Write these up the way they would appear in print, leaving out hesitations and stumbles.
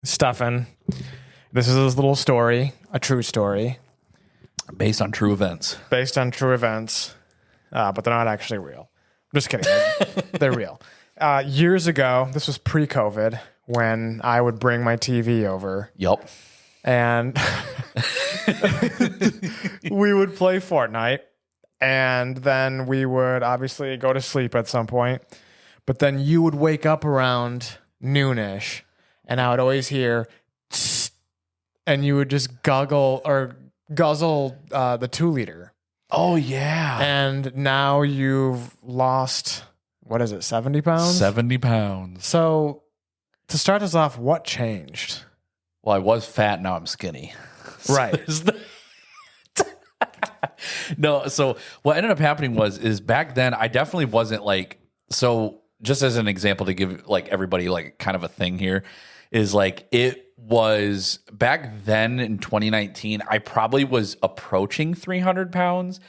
Stefan. This is a little story, a true story, Based on true events. based on true events, but they're not actually real. I'm just kidding. They're real. Years ago, this was pre-COVID, when I would bring my TV over Yup. and we would play Fortnite, and then we would obviously go to sleep at some point. But then you would wake up around noonish, and I would always hear, "Tss," and you would just guzzle the 2 liter. Oh, yeah. And now you've lost, what is it, 70 pounds? 70 pounds. So to start us off, what changed? Well, I was fat. Now I'm skinny. Right. No, so what ended up happening is back then I definitely wasn't like, so just as an example to give like everybody like kind of a thing here is like it was back then in 2019, I probably was approaching 300 pounds,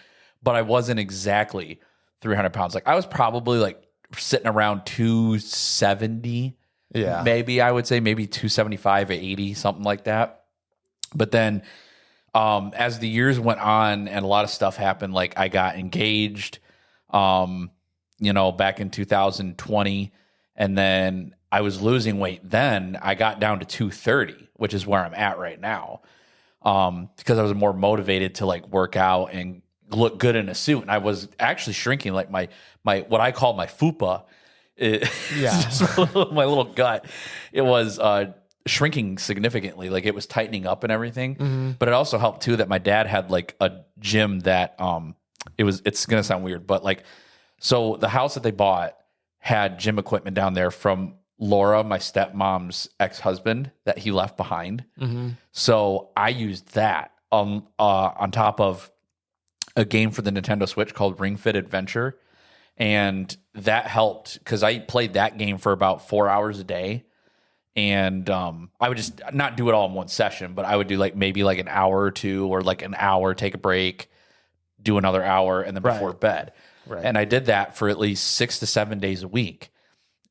but I wasn't exactly 300 pounds. Like I was probably like sitting around 270. Yeah. Maybe I would say maybe 275 or 80, something like that. But then as the years went on and a lot of stuff happened, like I got engaged, back in 2020, and then I was losing weight. Then I got down to 230, which is where I'm at right now. Because I was more motivated to like work out and look good in a suit. And I was actually shrinking, like my what I call my fupa. Just my little gut. It was shrinking significantly. Like it was tightening up and everything. Mm-hmm. But it also helped too that my dad had like a gym that it's gonna sound weird, but like, so the house that they bought had gym equipment down there from Laura, my stepmom's ex-husband, that he left behind. Mm-hmm. So I used that on top of a game for the Nintendo Switch called Ring Fit Adventure. And that helped because I played that game for about 4 hours a day. And I would just not do it all in one session, but I would do like maybe like an hour or two, or like an hour, take a break, do another hour, and then before bed. Right. And I did that for at least 6 to 7 days a week.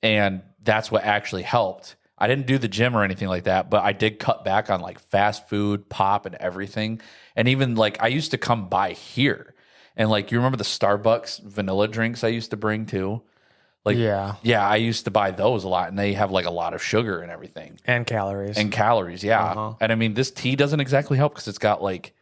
And that's what actually helped. I didn't do the gym or anything like that, but I did cut back on like fast food, pop, and everything. And even like I used to come by here. And like, you remember the Starbucks vanilla drinks I used to bring too? Like, yeah, I used to buy those a lot, and they have like a lot of sugar and everything. And calories. Yeah. Uh-huh. And I mean, this tea doesn't exactly help because it's got like,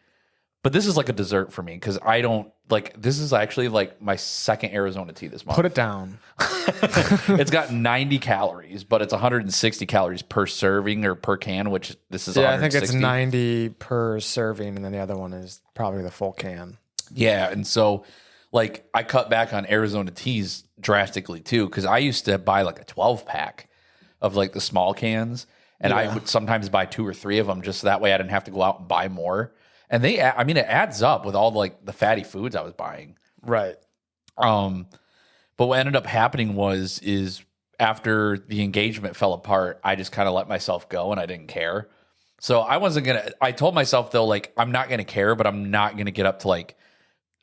but this is like a dessert for me because I don't like, this is actually like my second Arizona tea this month. Put it down. It's got 90 calories, but it's 160 calories per serving or per can, which this is 160. I think it's 90 per serving, and then the other one is probably the full can. Yeah, and so like I cut back on Arizona teas drastically too, because I used to buy like a 12-pack of like the small cans, and I would sometimes buy 2 or 3 of them just so that way I didn't have to go out and buy more. And it adds up with all like the fatty foods I was buying. Right. But what ended up happening is after the engagement fell apart, I just kind of let myself go and I didn't care. So I told myself though, like, I'm not going to care, but I'm not going to get up to like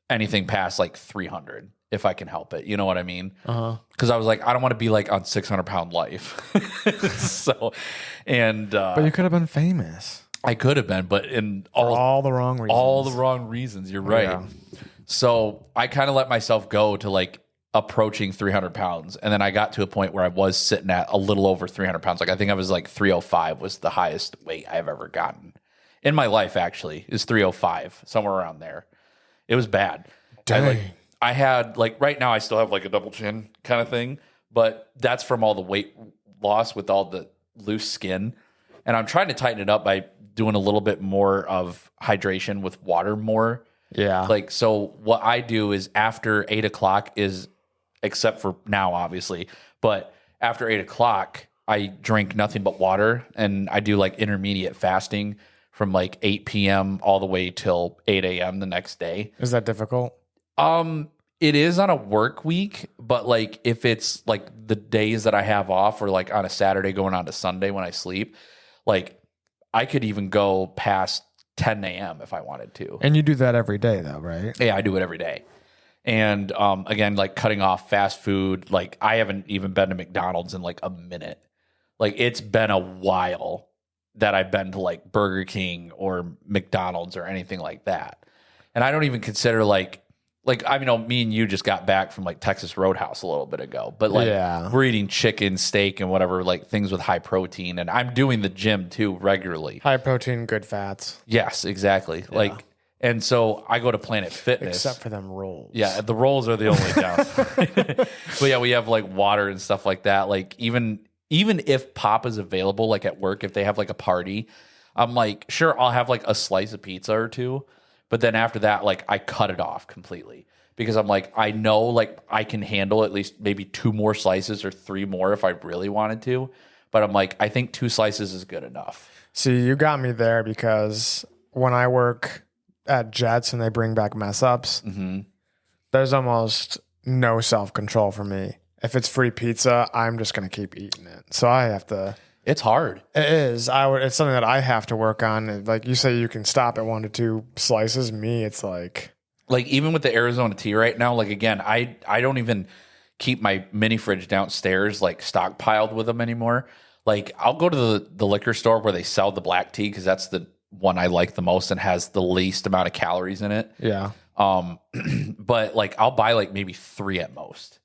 anything past like 300 if I can help it. You know what I mean? Because I was like, I don't want to be like on 600-pound life. But you could have been famous. I could have been, but in all the wrong reasons. All the wrong reasons. You're right. Yeah. So I kind of let myself go to like approaching 300 pounds. And then I got to a point where I was sitting at a little over 300 pounds. Like I think I was like 305 was the highest weight I've ever gotten in my life, actually, is 305, somewhere around there. It was bad. Dang. I had like right now I still have like a double chin kind of thing, but that's from all the weight loss with all the loose skin. And I'm trying to tighten it up by doing a little bit more of hydration with water more. Yeah. Like, so what I do is after 8 o'clock is, except for now, obviously, but after 8 o'clock, I drink nothing but water, and I do like intermediate fasting from like 8 p.m. all the way till 8 a.m. the next day. Is that difficult? It is on a work week, but like if it's like the days that I have off or like on a Saturday going on to Sunday when I sleep, like I could even go past 10 a.m. if I wanted to. And you do that every day though, right? Yeah, I do it every day. And again, like cutting off fast food, like I haven't even been to McDonald's in like a minute. Like it's been a while that I've been to like Burger King or McDonald's or anything like that. And I don't even consider like I mean, me and you just got back from like Texas Roadhouse a little bit ago, but like we're eating chicken, steak, and whatever, like things with high protein. And I'm doing the gym too regularly. High protein, good fats. Yes, exactly. Yeah. Like, and so I go to Planet Fitness. Except for them rolls. Yeah, the rolls are the only downside. But yeah, we have like water and stuff like that. Like even if pop is available, like at work, if they have like a party, I'm like, sure, I'll have like a slice of pizza or two. But then after that, like I cut it off completely because I'm like, I know like I can handle at least maybe 2 more slices or 3 more if I really wanted to. But I'm like, I think 2 slices is good enough. See, you got me there because when I work at Jets and they bring back mess ups, there's almost no self-control for me. If it's free pizza, I'm just going to keep eating it. So I have to... It's hard. It is. It's something that I have to work on. Like you say, you can stop at 1 to 2 slices. Me, it's like even with the Arizona tea right now. Like again, I don't even keep my mini fridge downstairs like stockpiled with them anymore. Like I'll go to the liquor store where they sell the black tea because that's the one I like the most and has the least amount of calories in it. Yeah. But like I'll buy like maybe 3 at most.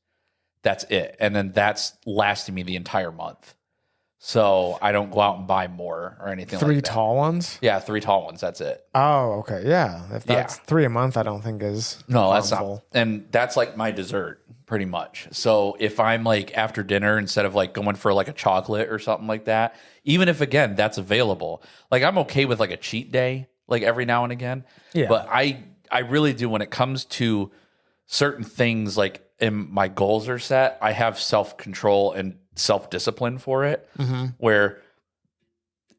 That's it, and then that's lasting me the entire month. So I don't go out and buy more or anything 3 like that. 3 tall ones? Yeah, 3 tall ones. That's it. Oh, okay. Yeah. If that's 3 a month, I don't think is No, that's harmful. not. And that's like my dessert pretty much. So if I'm like after dinner, instead of like going for like a chocolate or something like that, even if again, that's available, like I'm okay with like a cheat day, like every now and again. Yeah. But I really do when it comes to certain things, like and my goals are set, I have self-control and self-discipline for it. Where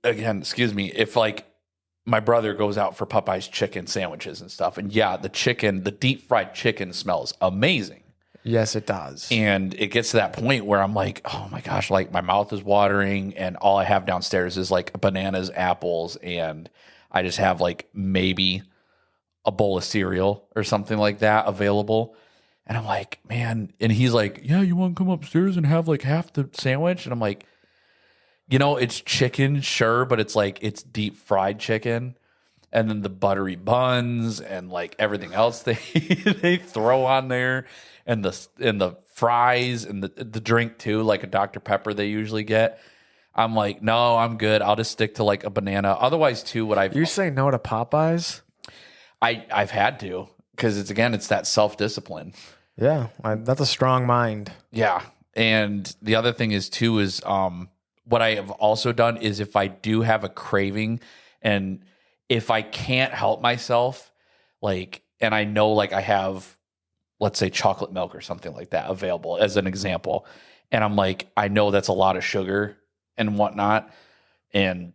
again, excuse me, if like my brother goes out for Popeye's chicken sandwiches and stuff, and yeah, the deep fried chicken smells amazing. Yes, it does. And it gets to that point where I'm like, oh my gosh, like my mouth is watering and all I have downstairs is like bananas, apples, and I just have like maybe a bowl of cereal or something like that available. And I'm like, man, and he's like, yeah, you want to come upstairs and have like half the sandwich? And I'm like, it's chicken, sure, but it's like, it's deep fried chicken. And then the buttery buns and like everything else they they throw on there and the fries and the drink too, like a Dr. Pepper they usually get. I'm like, no, I'm good. I'll just stick to like a banana. Otherwise too, You say no to Popeyes? I've had to because it's that self-discipline. Yeah, that's a strong mind. Yeah. And the other thing is too is what I have also done is if I do have a craving and if I can't help myself, like, and I know like I have, let's say chocolate milk or something like that available as an example. And I'm like, I know that's a lot of sugar and whatnot. And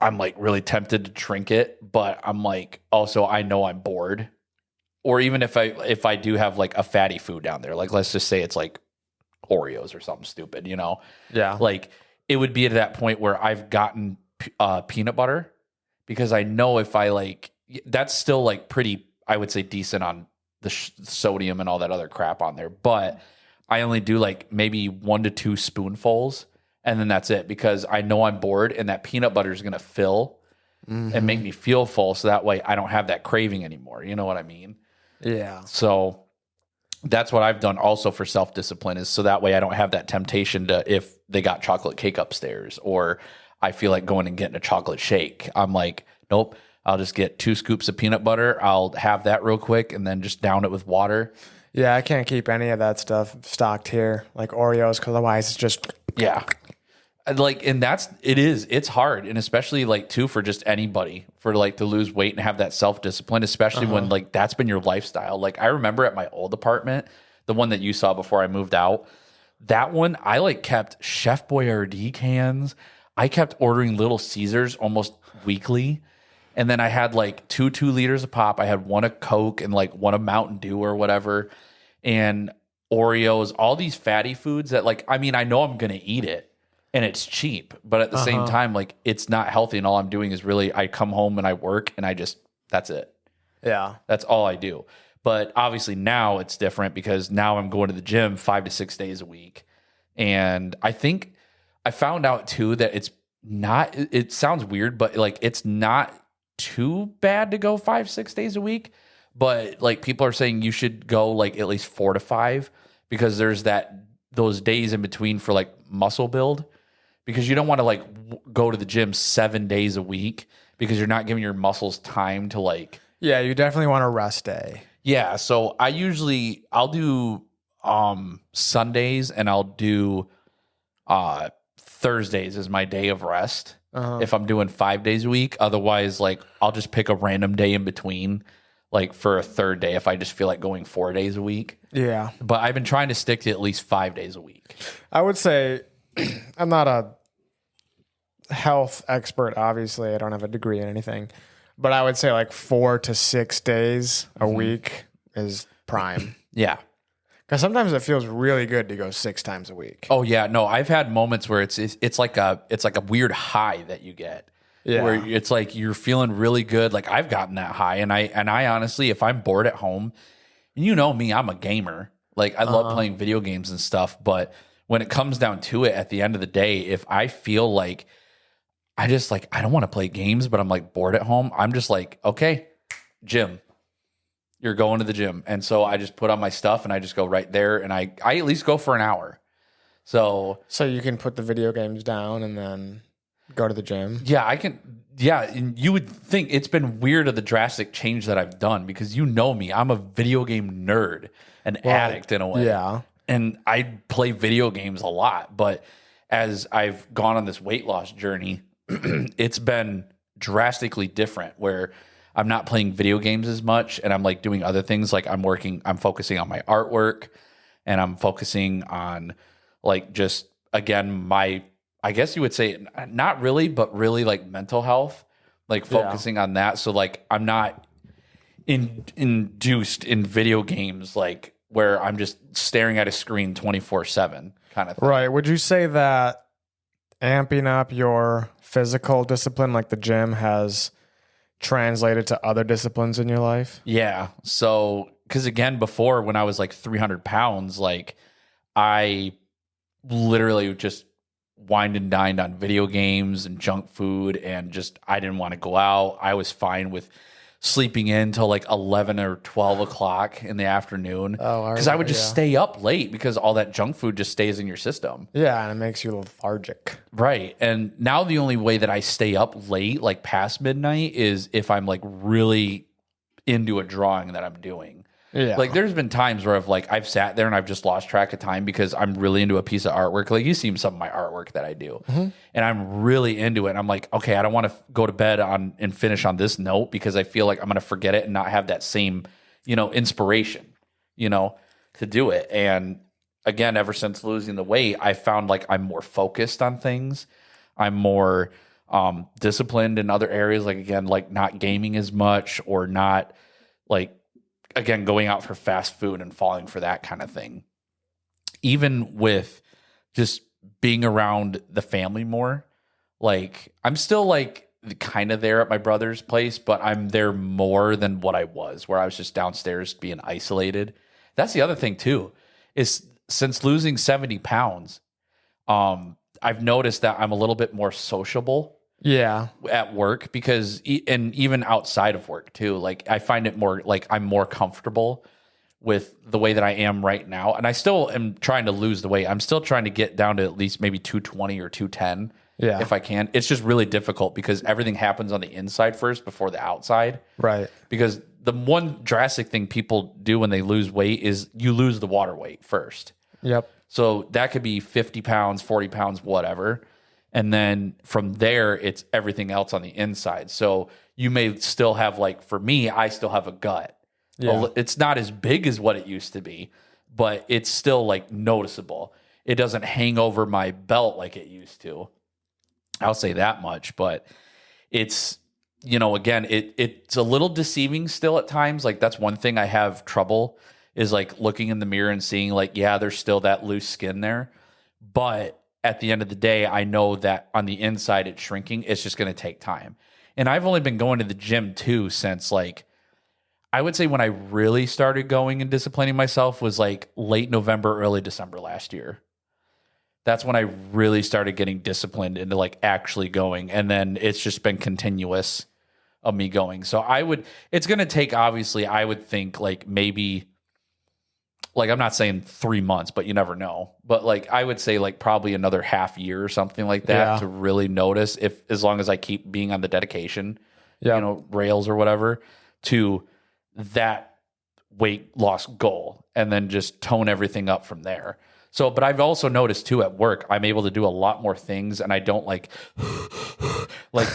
I'm like really tempted to drink it, but I'm like, also I know I'm bored. Or even if I do have like a fatty food down there, like let's just say it's like Oreos or something stupid, Yeah. Like it would be at that point where I've gotten peanut butter because I know if I like, that's still like pretty, I would say decent on the sodium and all that other crap on there. But I only do like maybe 1 to 2 spoonfuls and then that's it because I know I'm bored and that peanut butter is going to fill and make me feel full. So that way I don't have that craving anymore. You know what I mean? Yeah. So that's what I've done also for self-discipline is so that way I don't have that temptation to, if they got chocolate cake upstairs or I feel like going and getting a chocolate shake. I'm like, nope, I'll just get 2 scoops of peanut butter. I'll have that real quick and then just down it with water. Yeah, I can't keep any of that stuff stocked here, like Oreos, because otherwise it's just... Yeah. Like, and it's hard. And especially like too, for just anybody for like to lose weight and have that self-discipline, especially when like that's been your lifestyle. Like I remember at my old apartment, the one that you saw before I moved out, that one, I like kept Chef Boyardee cans. I kept ordering Little Caesars almost weekly. And then I had like 2 liters of pop. I had 1 of Coke and like 1 of Mountain Dew or whatever. And Oreos, all these fatty foods that like, I mean, I know I'm going to eat it. And it's cheap, but at the same time, like it's not healthy. And all I'm doing is really, I come home and I work and that's it. Yeah. That's all I do. But obviously now it's different because now I'm going to the gym 5 to 6 days a week. And I think I found out too that it's not, it sounds weird, but like it's not too bad to go 5-6 days a week. But like people are saying you should go like at least 4 to 5 because there's those days in between for like muscle build, because you don't want to like go to the gym 7 days a week because you're not giving your muscles time to like. Yeah, you definitely want a rest day. Yeah. So I'll do Sundays and I'll do Thursdays as my day of rest. If I'm doing 5 days a week. Otherwise, like I'll just pick a random day in between, like for a third day if I just feel like going 4 days a week. Yeah. But I've been trying to stick to at least 5 days a week. I would say I'm not a health expert, obviously. I don't have a degree in anything. But I would say like 4 to 6 days a week is prime. Yeah. Because sometimes it feels really good to go 6 times a week. Oh yeah, no, I've had moments where it's like a weird high that you get. Yeah. Where it's like you're feeling really good. Like I've gotten that high, and I honestly, if I'm bored at home, and you know me, I'm a gamer. Like I love playing video games and stuff, but when it comes down to it, at the end of the day, if I feel like I don't want to play games, but I'm like bored at home, I'm just like, okay, gym. You're going to the gym. And so I just put on my stuff and I just go right there, and I at least go for an hour. So you can put the video games down and then go to the gym. yeah, I can. Yeah, and you would think it's been weird of the drastic change that I've done, because you know me, I'm a video game nerd, an addict in a way. Yeah. And I play video games a lot. But as I've gone on this weight loss journey, it's been drastically different, where I'm not playing video games as much and I'm like doing other things. Like I'm focusing on my artwork, and I'm focusing on like just, again, I guess you would say not really, but really like mental health, like focusing on that. So like I'm not induced in video games, like where I'm just staring at a screen 24/7 kind of thing. Right. Would you say that amping up your physical discipline, like the gym, has translated to other disciplines in your life? Yeah. So, because again, before, when I was like 300 pounds, like I literally just wined and dined on video games and junk food, and just I didn't want to go out. I was fine with sleeping in till like 11 or 12 o'clock in the afternoon, because I would just stay up late because all that junk food just stays in your system. Yeah, and it makes you lethargic. Right. And now the only way that I stay up late, like past midnight, is if I'm like really into a drawing that I'm doing. Yeah. Like there's been times where I've sat there and I've just lost track of time because I'm really into a piece of artwork. Like you've seen some of my artwork that I do, and I'm really into it. And I'm like, okay, I don't want to go to bed and finish on this note because I feel like I'm going to forget it and not have that same, inspiration, to do it. And again, ever since losing the weight, I found like I'm more focused on things. I'm more disciplined in other areas. Like, again, like not gaming as much, or not like, again, going out for fast food and falling for that kind of thing. Even with just being around the family more, like I'm still like kind of there at my brother's place, but I'm there more than what I was, where I was just downstairs being isolated. That's the other thing too, is since losing 70 pounds, I've noticed that I'm a little bit more sociable. Yeah. At work, because and even outside of work too, like I find it more like I'm more comfortable with the way that I am right now. And I still am trying to lose the weight. I'm still trying to get down to at least maybe 220 or 210 if I can. It's just really difficult because everything happens on the inside first before the outside. Right. Because the one drastic thing people do when they lose weight is you lose the water weight first. Yep. So that could be 50 pounds, 40 pounds, whatever. And then from there, it's everything else on the inside. So you may still have, like, for me, I still have a gut. Yeah. It's not as big as what it used to be, but it's still like noticeable. It doesn't hang over my belt like it used to. I'll say that much, but it's, again, it's a little deceiving still at times. Like that's one thing I have trouble is like looking in the mirror and seeing like, yeah, there's still that loose skin there. But at the end of the day, I know that on the inside it's shrinking. It's just going to take time. And I've only been going to the gym too since like, I would say when I really started going and disciplining myself was like late November, early December last year. That's when I really started getting disciplined into like actually going. And then it's just been continuous of me going. So it's going to take, obviously, I would think like maybe, like, I'm not saying 3 months, but you never know. But like, I would say like probably another half year or something like that to really notice as long as I keep being on the dedication, rails or whatever, to that weight loss goal, and then just tone everything up from there. So, but I've also noticed too at work, I'm able to do a lot more things, and I don't like like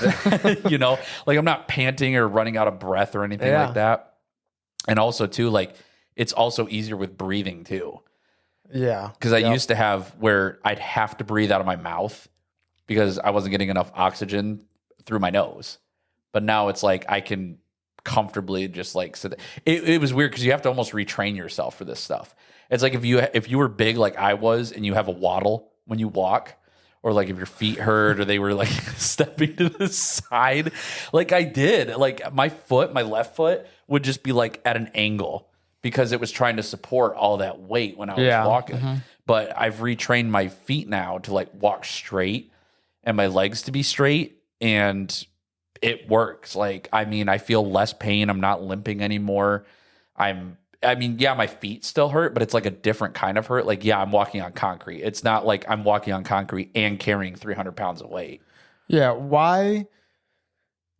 I'm not panting or running out of breath or anything like that. And also too, like, it's also easier with breathing too. Yeah. Because I used to have where I'd have to breathe out of my mouth because I wasn't getting enough oxygen through my nose. But now it's like I can comfortably just like sit. It was weird because you have to almost retrain yourself for this stuff. It's like if you were big like I was and you have a waddle when you walk, or like if your feet hurt or they were like stepping to the side, like I did, like my left foot would just be like at an angle because it was trying to support all that weight when I was walking. Mm-hmm. But I've retrained my feet now to like walk straight and my legs to be straight, and it works. Like, I mean, I feel less pain. I'm not limping anymore. My feet still hurt, but it's like a different kind of hurt. Like, I'm walking on concrete. It's not like I'm walking on concrete and carrying 300 pounds of weight. Yeah. Why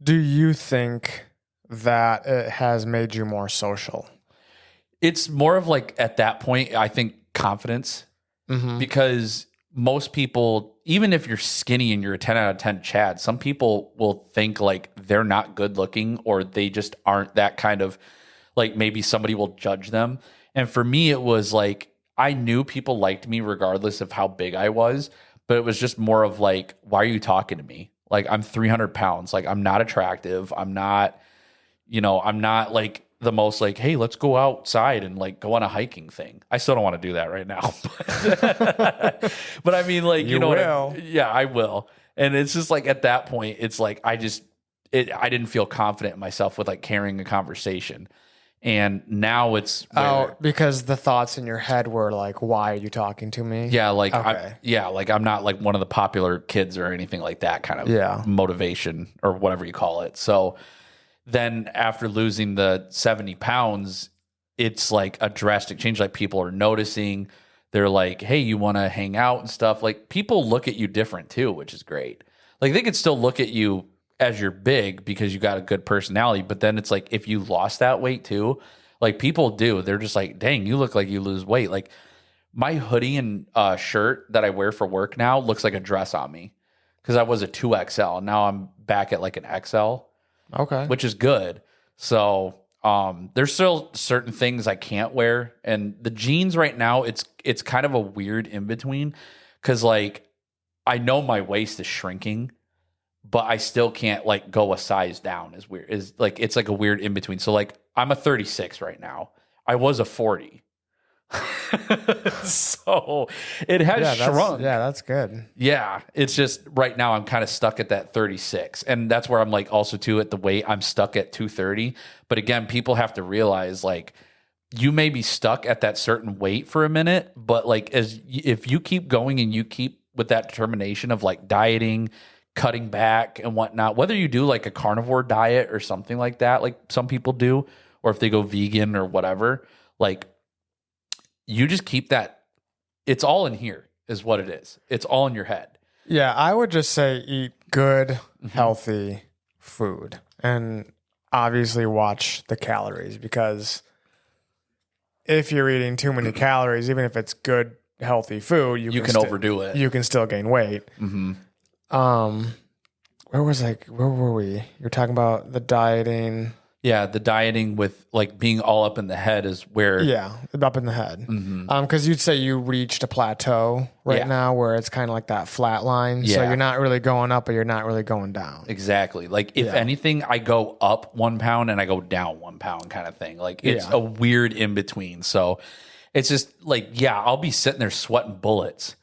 do you think that it has made you more social? It's more of like, at that point, I think confidence, because most people, even if you're skinny and you're a 10 out of 10 Chad, some people will think like they're not good looking, or they just aren't that kind of, like, maybe somebody will judge them. And for me, it was like, I knew people liked me regardless of how big I was, but it was just more of like, why are you talking to me? Like, I'm 300 pounds. Like, I'm not attractive. I'm not like the most like, hey, let's go outside and like go on a hiking thing. I still don't want to do that right now. But I mean, like, you know will. I will. And it's just like, at that point, it's like, I didn't feel confident in myself with like carrying a conversation. And now it's because the thoughts in your head were like, why are you talking to me? Yeah, like okay. I'm not like one of the popular kids or anything like that kind of motivation or whatever you call it. So then after losing the 70 pounds, it's like a drastic change. Like, people are noticing. They're like, hey, you want to hang out and stuff. Like, people look at you different too, which is great. Like, they could still look at you as you're big because you got a good personality. But then it's like, if you lost that weight too, like, people do, they're just like, dang, you look like you lose weight. Like, my hoodie and shirt that I wear for work now looks like a dress on me because I was a 2XL. Now I'm back at like an XL. Okay. Which is good. So there's still certain things I can't wear. And the jeans right now, it's kind of a weird in between because like I know my waist is shrinking, but I still can't like go a size down. Is weird. Is like, it's like a weird in between. So like, I'm a 36 right now. I was a 40. So it has shrunk. That's good. Yeah. It's just right now I'm kind of stuck at that 36. And that's where I'm like, also too, at the weight, I'm stuck at 230. But again, people have to realize like, you may be stuck at that certain weight for a minute, but like, if you keep going and you keep with that determination of like dieting, cutting back and whatnot, whether you do like a carnivore diet or something like that, like some people do, or if they go vegan or whatever, like, you just keep that. It's all in here is what it is. It's all in your head. Yeah, I would just say eat good, healthy food, and obviously watch the calories, because if you're eating too many calories, even if it's good, healthy food, you can overdo it. You can still gain weight. Mm-hmm. Where were we? You're talking about the dieting. Yeah, the dieting with like being all up in the head is where... Yeah, up in the head. Mm-hmm. Because you'd say you reached a plateau now where it's kind of like that flat line. Yeah. So you're not really going up, but you're not really going down. Exactly. Like, if anything, I go up 1 pound and I go down 1 pound kind of thing. Like, it's a weird in between. So it's just like, I'll be sitting there sweating bullets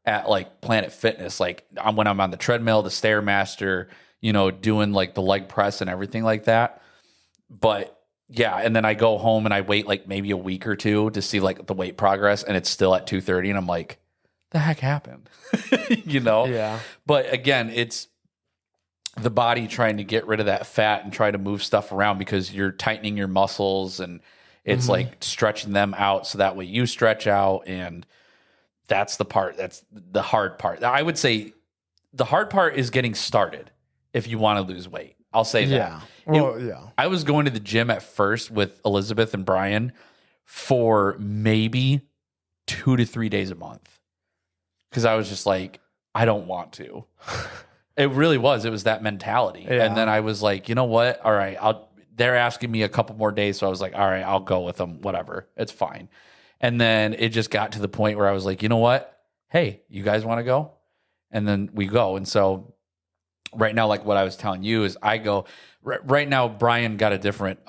at like Planet Fitness. Like, when I'm on the treadmill, the Stairmaster, doing like the leg press and everything like that. But and then I go home and I wait like maybe a week or two to see like the weight progress, and it's still at 230, and I'm like, the heck happened? You know? Yeah. But again, it's the body trying to get rid of that fat and try to move stuff around because you're tightening your muscles and it's like stretching them out so that way you stretch out. And that's the hard part. I would say the hard part is getting started if you want to lose weight. I'll say that. Yeah. Well, yeah. I was going to the gym at first with Elizabeth and Brian for maybe 2 to 3 days a month because I was just like, I don't want to. It really was. It was that mentality. Yeah. And then I was like, you know what? All right. They're asking me a couple more days. So I was like, all right, I'll go with them. Whatever. It's fine. And then it just got to the point where I was like, you know what? Hey, you guys want to go? And then we go. And so right now, like what I was telling you is I go right now. Brian got a different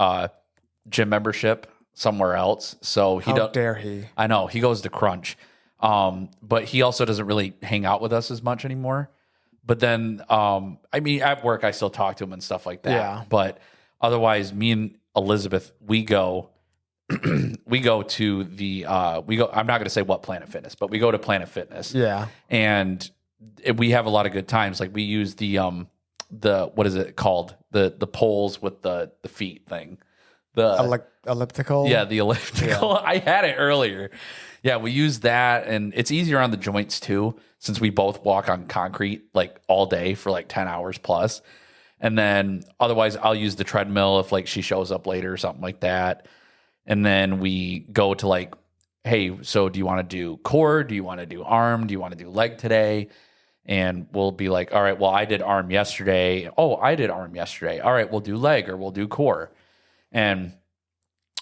gym membership somewhere else. So How dare he? I know he goes to Crunch. But he also doesn't really hang out with us as much anymore. But then, I mean, at work, I still talk to him and stuff like that. Yeah. But otherwise, me and Elizabeth, we go to the, I'm not going to say what Planet Fitness, but we go to Planet Fitness. Yeah. And we have a lot of good times. Like we use the what is it called? The poles with the feet thing. The elliptical. Yeah, the elliptical. Yeah. I had it earlier. Yeah, we use that, and it's easier on the joints too, since we both walk on concrete like all day for like 10 hours plus. And then otherwise, I'll use the treadmill if like she shows up later or something like that. And then we go to like, hey, so do you want to do core? Do you want to do arm? Do you want to do leg today? And we'll be like, all right, well, I did arm yesterday. Oh, I did arm yesterday. All right, we'll do leg or we'll do core. And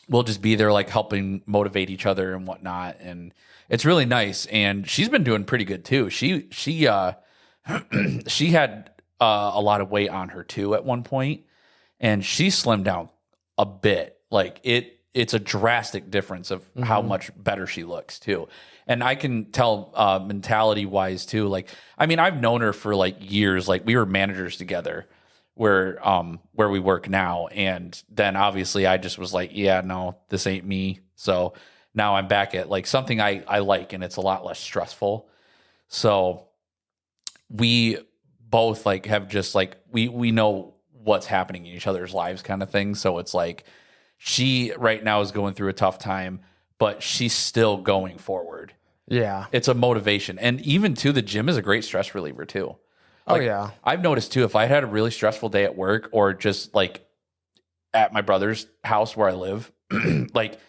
we'll just be there like helping motivate each other and whatnot. And it's really nice. And she's been doing pretty good too. She had a lot of weight on her too at one point, and she slimmed down a bit. Like it's a drastic difference of how much better she looks too. And I can tell mentality wise too. Like, I mean, I've known her for like years. Like we were managers together where we work now. And then obviously I just was like, yeah, no, this ain't me. So now I'm back at like something I like, and it's a lot less stressful. So we both like have just like, we know what's happening in each other's lives kind of thing. So it's like, she right now is going through a tough time, but she's still going forward. Yeah. It's a motivation. And even too, the gym is a great stress reliever too. Like, oh yeah. I've noticed too, if I had a really stressful day at work or just like at my brother's house where I live, like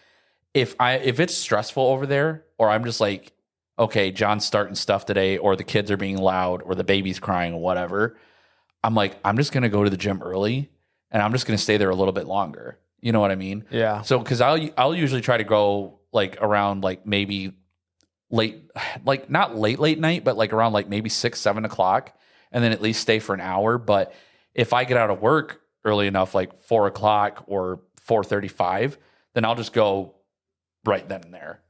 if it's stressful over there, or I'm just like, okay, John's starting stuff today, or the kids are being loud, or the baby's crying, or whatever, I'm like, I'm just going to go to the gym early, and I'm just going to stay there a little bit longer. You know what I mean? Yeah. So, because I'll usually try to go like around like maybe late, like not late night, but like around like maybe 6-7 o'clock, and then at least stay for an hour. But if I get out of work early enough, like 4 o'clock or 4:35, then I'll just go right then and there.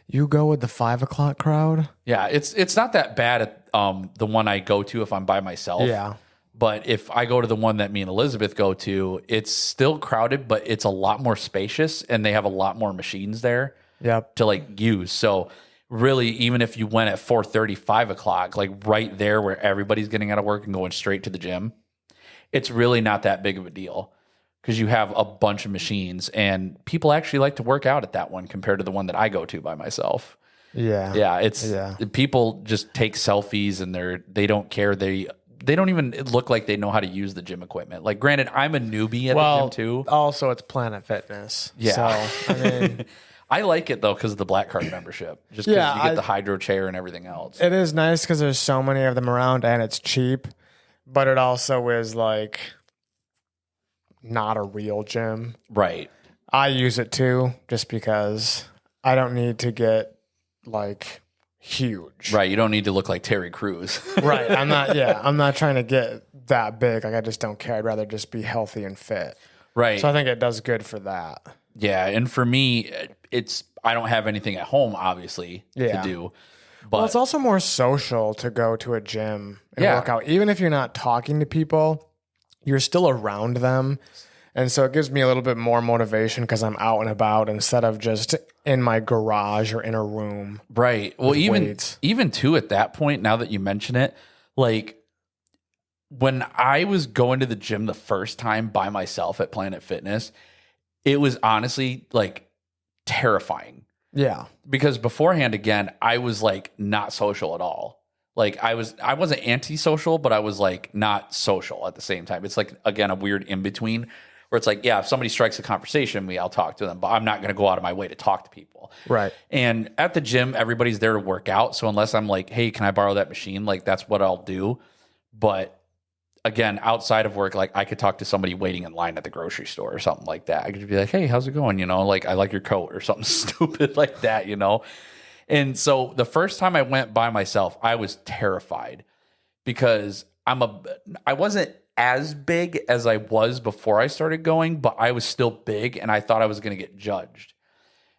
You go with the 5 o'clock crowd? Yeah, it's not that bad at the one I go to if I'm by myself. Yeah. But if I go to the one that me and Elizabeth go to, it's still crowded, but it's a lot more spacious, and they have a lot more machines there to like use. So really, even if you went at 4:30, 5 o'clock, like right there where everybody's getting out of work and going straight to the gym, it's really not that big of a deal because you have a bunch of machines, and people actually like to work out at that one compared to the one that I go to by myself. Yeah. Yeah. People just take selfies, and they don't care. They don't even look like they know how to use the gym equipment. Like, granted, I'm a newbie at the gym too. Also, it's Planet Fitness. Yeah. So, I mean, I like it though because of the Black Card membership. Just because you get the hydro chair and everything else. It is nice because there's so many of them around, and it's cheap. But it also is like not a real gym. Right. I use it too, just because I don't need to get like huge. Right. You don't need to look like Terry Crews. Right. I'm not trying to get that big. Like, I just don't care. I'd rather just be healthy and fit. Right. So I think it does good for that. Yeah. And for me, I don't have anything at home, obviously, to do. But well, it's also more social to go to a gym and work out. Even if you're not talking to people, you're still around them. And so it gives me a little bit more motivation because I'm out and about instead of just in my garage or in a room. Right. Well, weights. even too at that point, now that you mention it, like when I was going to the gym the first time by myself at Planet Fitness, it was honestly like terrifying. Yeah. Because beforehand, again, I was like not social at all. Like I wasn't antisocial, but I was like not social at the same time. It's like, again, a weird in between where it's like, yeah, if somebody strikes a conversation, I'll talk to them, but I'm not going to go out of my way to talk to people. Right. And at the gym, everybody's there to work out. So unless I'm like, hey, can I borrow that machine? Like that's what I'll do. But again, outside of work, like I could talk to somebody waiting in line at the grocery store or something like that. I could be like, hey, how's it going? You know, like I like your coat or something stupid like that, you know? And so the first time I went by myself, I was terrified because I wasn't as big as I was before I started going, but I was still big and I thought I was going to get judged.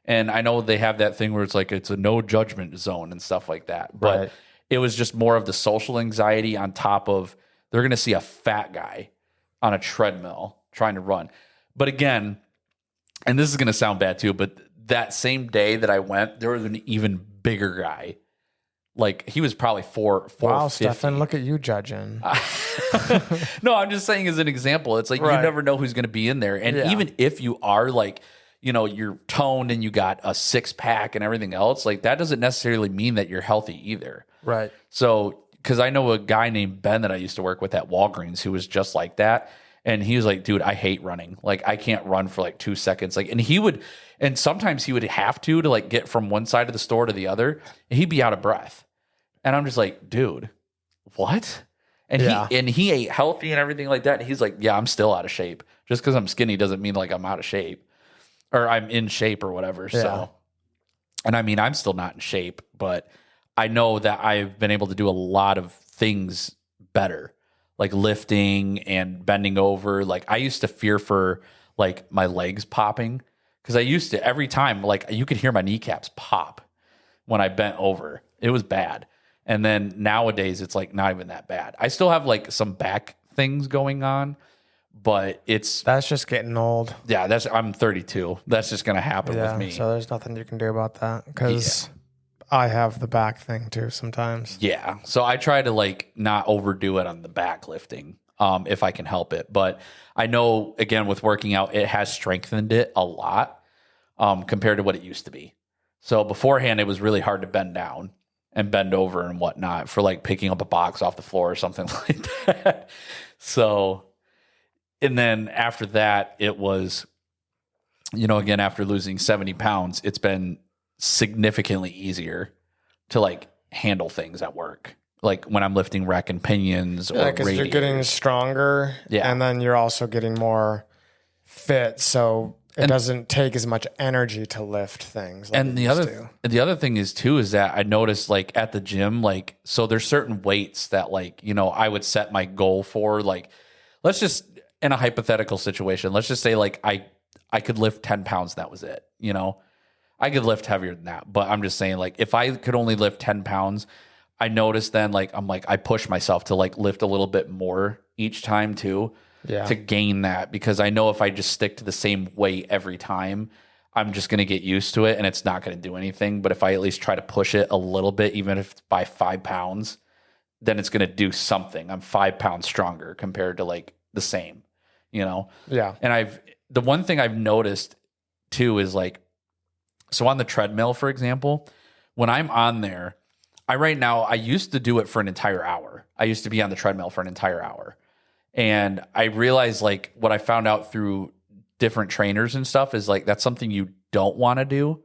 And I know they have that thing where it's like, it's a no judgment zone and stuff like that. But Right. It was just more of the social anxiety on top of they're going to see a fat guy on a treadmill trying to run. But again, and this is going to sound bad too, but that same day that I went, there was an even bigger guy. Like he was probably 450. Wow, Stefan, look at you judging. No, I'm just saying as an example, it's like you never know who's going to be in there. And even if you are like, you know, you're toned and you got a 6-pack and everything else, like that doesn't necessarily mean that you're healthy either. Right. So, because I know a guy named Ben that I used to work with at Walgreens who was just like that. And he was like, dude, I hate running. Like, I can't run for like 2 seconds. Like, and sometimes he would have to like get from one side of the store to the other. And he'd be out of breath. And I'm just like, dude, what? And he ate healthy and everything like that. And he's like, yeah, I'm still out of shape. Just because I'm skinny doesn't mean like I'm out of shape or I'm in shape or whatever. Yeah. So, and I mean, I'm still not in shape, but I know that I've been able to do a lot of things better, like lifting and bending over. Like I used to fear for like my legs popping because I used to every time, like you could hear my kneecaps pop when I bent over. It was bad. And then nowadays it's like not even that bad. I still have like some back things going on, but that's just getting old. Yeah, I'm 32. That's just going to happen with me. So there's nothing you can do about that because I have the back thing too sometimes. Yeah. So I try to like not overdo it on the back lifting if I can help it. But I know, again, with working out, it has strengthened it a lot compared to what it used to be. So beforehand, it was really hard to bend down and bend over and whatnot for like picking up a box off the floor or something like that. So, and then after that, it was, you know, again, after losing 70 pounds, it's been significantly easier to like handle things at work. Like when I'm lifting rack and pinions or because you're getting stronger and then you're also getting more fit. So it doesn't take as much energy to lift things. Like and the other thing is too, is that I noticed like at the gym, like, so there's certain weights that like, you know, I would set my goal for, like, let's just, in a hypothetical situation, let's just say like I could lift 10 pounds. That was it. You know, I could lift heavier than that, but I'm just saying like, if I could only lift 10 pounds, I noticed then like, I'm like, I push myself to like lift a little bit more each time too. To gain that, because I know if I just stick to the same weight every time, I'm just going to get used to it and it's not going to do anything. But if I at least try to push it a little bit, even if it's by 5 pounds, then it's going to do something. I'm 5 pounds stronger compared to like the same, you know? Yeah. And the one thing I've noticed too is like, so on the treadmill, for example, when I'm on there, I used to do it for an entire hour. I used to be on the treadmill for an entire hour. And I realized like what I found out through different trainers and stuff is like, that's something you don't want to do.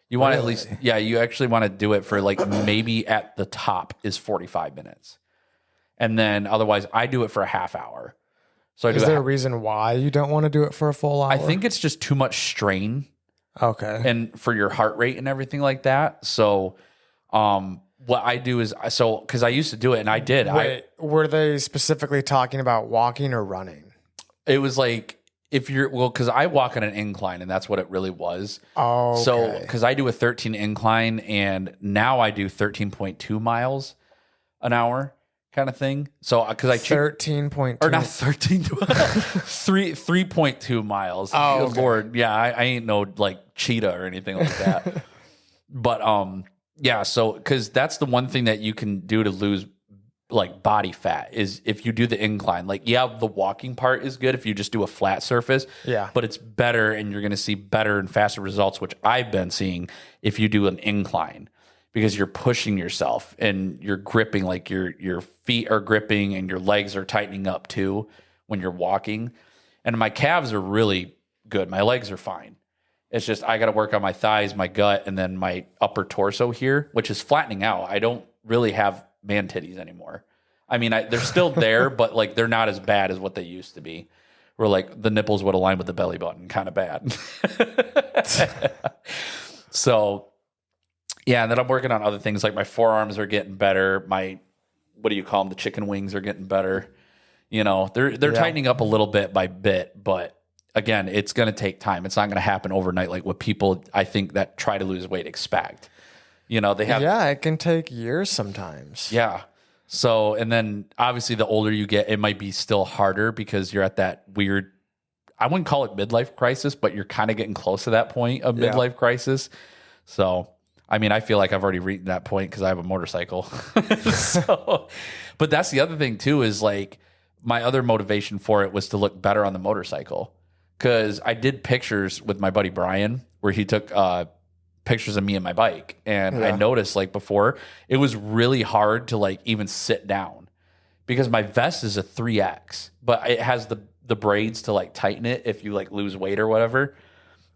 You want to at least, you actually want to do it for like maybe at the top is 45 minutes. And then otherwise I do it for a half hour. So is there a reason why you don't want to do it for a full hour? I think it's just too much strain. Okay. And for your heart rate and everything like that. So, what I do is, because I used to do it and I did. Wait, were they specifically talking about walking or running? It was like, because I walk on an incline and that's what it really was. Oh, okay. So, because I do a 13 incline and now I do 13.2 miles an hour. kind of thing. So because I 13.2 or not 13, 3.2 miles. Oh, Good okay. Lord. Yeah, I ain't no like cheetah or anything like that. But yeah, so because that's the one thing that you can do to lose like body fat is if you do the incline. Like, yeah, the walking part is good if you just do a flat surface. Yeah. But it's better and you're going to see better and faster results, which I've been seeing if you do an incline because you're pushing yourself and you're gripping, like your feet are gripping and your legs are tightening up too when you're walking. And my calves are really good. My legs are fine. It's just I got to work on my thighs, my gut, and then my upper torso here, which is flattening out. I don't really have man titties anymore. I mean, they're still there, but like they're not as bad as what they used to be. Where like the nipples would align with the belly button, kind of bad. So yeah, and then I'm working on other things like my forearms are getting better. My what do you call them? The chicken wings are getting better. You know, they're tightening up a little bit by bit, but again, it's going to take time. It's not going to happen overnight like what people I think that try to lose weight expect. You know, they have it can take years sometimes. Yeah. So, and then obviously the older you get, it might be still harder because you're at that weird, I wouldn't call it midlife crisis, but you're kind of getting close to that point of midlife crisis. So, I mean, I feel like I've already reached that point because I have a motorcycle. So, but that's the other thing too, is like my other motivation for it was to look better on the motorcycle. Because I did pictures with my buddy Brian where he took pictures of me and my bike. And I noticed like before, it was really hard to like even sit down because my vest is a 3X, but it has the braids to like tighten it if you like lose weight or whatever.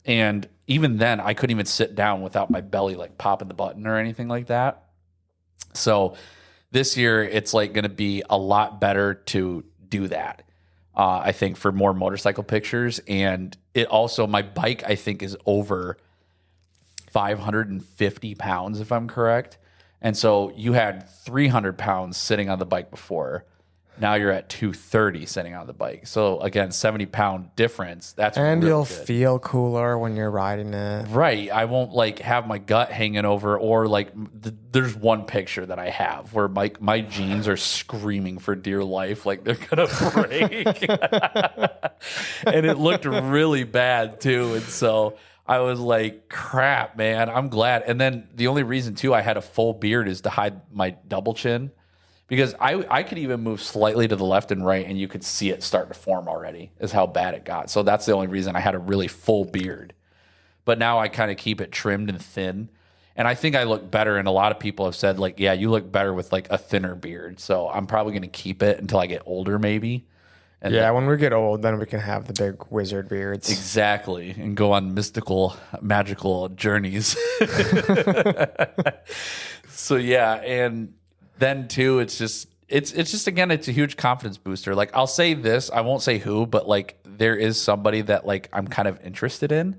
And even then I couldn't even sit down without my belly like popping the button or anything like that. So this year it's like going to be a lot better to do that. I think for more motorcycle pictures. And it also, my bike, I think is over 550 pounds, if I'm correct. And so you had 300 pounds sitting on the bike before. Now you're at 230 sitting on the bike. So again, 70-pound difference. That's and really you'll good. feel cooler when you're riding it. Right. I won't like have my gut hanging over or like there's one picture that I have where my jeans are screaming for dear life. Like they're going to break. And it looked really bad too. And so I was like, crap, man, I'm glad. And then the only reason too I had a full beard is to hide my double chin. Because I could even move slightly to the left and right and you could see it start to form already is how bad it got. So that's the only reason I had a really full beard. But now I kind of keep it trimmed and thin. And I think I look better. And a lot of people have said like, yeah, you look better with like a thinner beard. So I'm probably going to keep it until I get older maybe. And yeah, when we get old, then we can have the big wizard beards. Exactly. And go on mystical, magical journeys. So yeah, and then too, it's just again, it's a huge confidence booster. Like I'll say this, I won't say who, but like there is somebody that like I'm kind of interested in.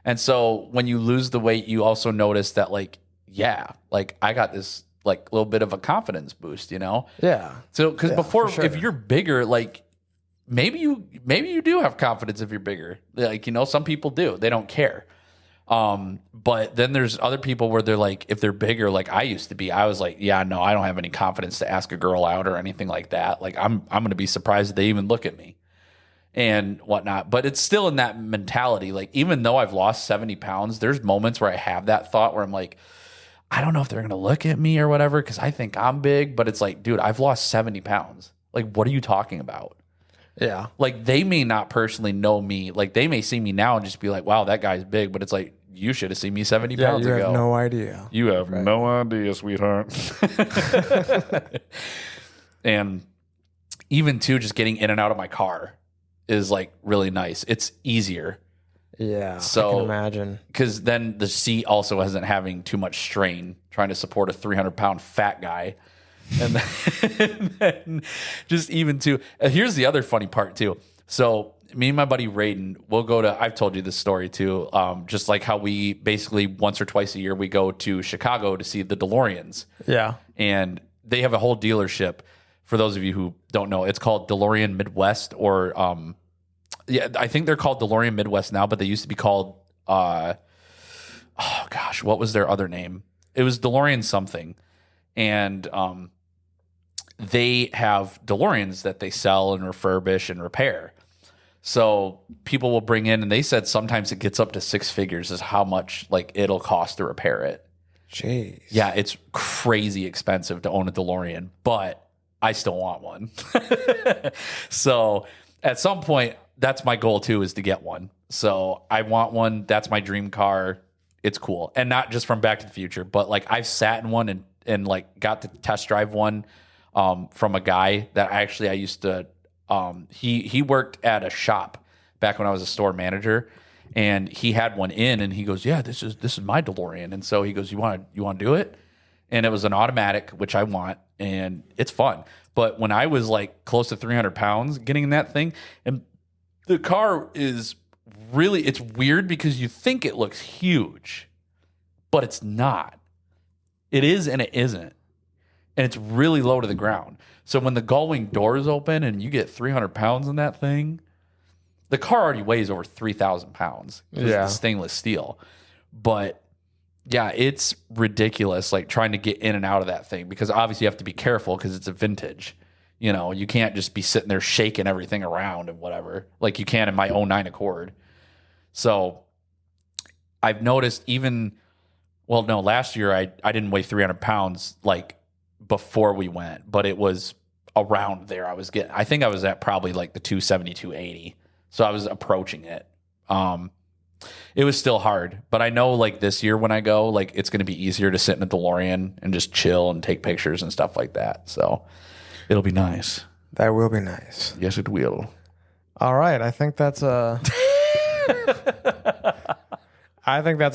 And so when you lose the weight, you also notice that like, yeah, like I got this like little bit of a confidence boost, you know? Yeah. So because before, sure. if you're bigger, like maybe you do have confidence if you're bigger. Like, you know, some people do. They don't care. But then there's other people where they're like, if they're bigger, like I used to be, I was like, yeah, no, I don't have any confidence to ask a girl out or anything like that. Like I'm going to be surprised if they even look at me and whatnot. But it's still in that mentality. Like, even though I've lost 70 pounds, there's moments where I have that thought where I'm like, I don't know if they're going to look at me or whatever, cause I think I'm big, but it's like, dude, I've lost 70 pounds. Like, what are you talking about? Yeah. Like they may not personally know me. Like they may see me now and just be like, wow, that guy's big. But it's like, you should have seen me 70 pounds ago. You have no idea. You have no idea, sweetheart. And even too, just getting in and out of my car is like really nice. It's easier. Yeah. So, I can imagine. Because then the seat also isn't having too much strain trying to support a 300-pound fat guy. And then just even too, here's the other funny part too. So me and my buddy Raiden, we'll go to, I've told you this story too. Just like how we basically once or twice a year, we go to Chicago to see the DeLoreans. Yeah. And they have a whole dealership. For those of you who don't know, it's called DeLorean Midwest or, yeah, I think they're called DeLorean Midwest now, but they used to be called, oh gosh, what was their other name? It was DeLorean something. And, they have DeLoreans that they sell and refurbish and repair. So people will bring in, and they said sometimes it gets up to 6 figures is how much like it'll cost to repair it. Jeez. Yeah, it's crazy expensive to own a DeLorean, but I still want one. So at some point, that's my goal too, is to get one. So I want one. That's my dream car. It's cool. And not just from Back to the Future, but like I've sat in one and like got to test drive one from a guy that I used to, he worked at a shop back when I was a store manager, and he had one in, and he goes, yeah, this is my DeLorean. And so he goes, you want to do it? And it was an automatic, which I want, and it's fun. But when I was like close to 300 pounds getting in that thing, and the car is really, it's weird because you think it looks huge, but it's not. It is and it isn't. And it's really low to the ground. So when the gull-wing doors open and you get 300 pounds in that thing, the car already weighs over 3,000 pounds. Yeah. It's stainless steel. But yeah, it's ridiculous, like trying to get in and out of that thing, because obviously you have to be careful because it's a vintage. You know, you can't just be sitting there shaking everything around and whatever, like you can in my 09 Accord. So I've noticed last year I didn't weigh 300 pounds like before we went, but it was around there. I think I was at probably like the 270, 280. So I was approaching it. It was still hard, but I know like this year when I go, like it's going to be easier to sit in a DeLorean and just chill and take pictures and stuff like that. So it'll be nice. That will be nice. Yes, it will. All right. I think that's a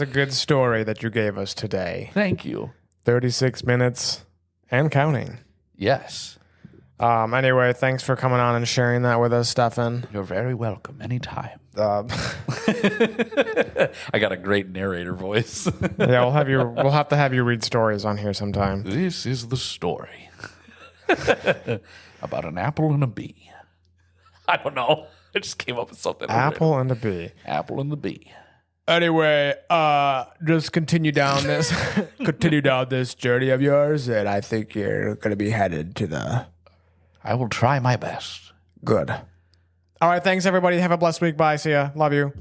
good story that you gave us today. Thank you. 36 minutes and counting. Yes. Anyway, thanks for coming on and sharing that with us, Stefan. You're very welcome. Anytime. I got a great narrator voice. Yeah, we'll have to have you read stories on here sometime. This is the story about an apple and a bee. I don't know. I just came up with something. Apple and a bee. Apple and the bee. Anyway, just continue down this journey of yours, and I think you're going to be headed to the... I will try my best. Good. All right, thanks, everybody. Have a blessed week. Bye. See ya. Love you.